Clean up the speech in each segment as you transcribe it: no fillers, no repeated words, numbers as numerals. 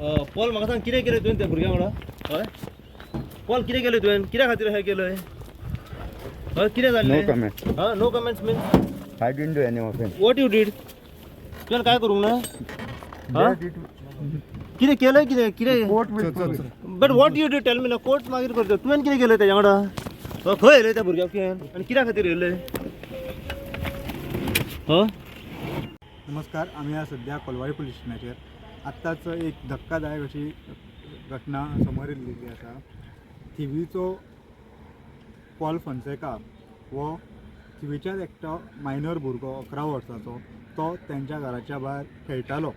Paul म्हाका सांग कितें केलें तुवें त्या भुरग्या वांगडा? हय पॉल कितें केलें तुवें? कित्या खातीर हें केलंय? हय कितें जाल्लें? No comment. No comments mean I didn't do any offense. What you did? तुवें काय करूंक ना? They did कितें केलंय कितें कितें? court will prove it. But what you did tell me ना कोर्ट मागीर करता तुवें कितें केलें तेज्या वांगडा? खंय येयलें त्या भुरग्याक तुवें आनी कित्या खातीर येयलें? नमस्कार, आम्ही आज सध्या कोलवाळी पोलीस स्टेशनाचेर आत्ताच एक धक्कादायक अशी घटना समोर येयल्ली आसा. थिवीचो पॉल फोन्सेका वो थिवीच्याच एकटो मायनर भुरगो 11 वर्साचो तो तेंच्या घराच्या भायर खेळटालो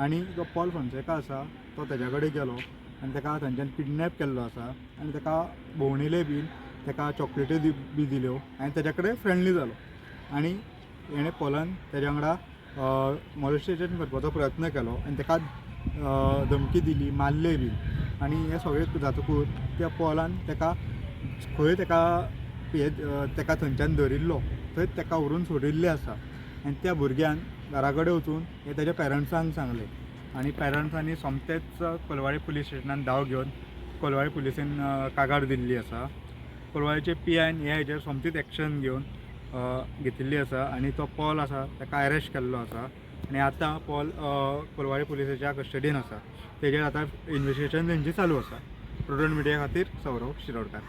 आनी जो पॉल फोन्सेका आसा तो तेज्या कडेन गेलो आनी तेका थंयच्यान किडनॅप केल्लो आसा आनी तेका भोंवणिले बीन तेका चॉकलेटी बी दिल्यो आनी तेज्या कडेन फ्रेंडली जालो आनी हेणें पॉलान तेज्या वांगडा मॉलेस्टेशन करपाचो प्रयत्न केलो आनी तेका धमकी दिली, मारले बी आनी हे सगळे जातकूर त्या पॉलान तेका खंय तेका थंयच्यान धरिल्लो थंय तेका व्हरून सोडिल्लें आसा आनी त्या भुरग्यान घरा कडेन वचून हे तेज्या पेरंट्सांक सांगलें आनी पेरंट्सांनी सोमतेच कोलवाळी पुलीस स्टेशनान धांव घेवन कोलवाळी पुलिसेन कागाळ दिल्ली आसा. कोलवाळीचे PIन हे हेजेर सोमतीच एक्शन घेवन घेतिल्ली आसा आनी तो पॉल आसा ताका अरेस्ट केल्लो आसा आनी आतां पॉल कोलवाळी पुलिसाच्या कस्टडीन आसा. तेजेर आतां इन्वेस्टिगेशन तेंची चालू आसा. प्रुडंट मिडिया खातीर सौरव शिरोडकार.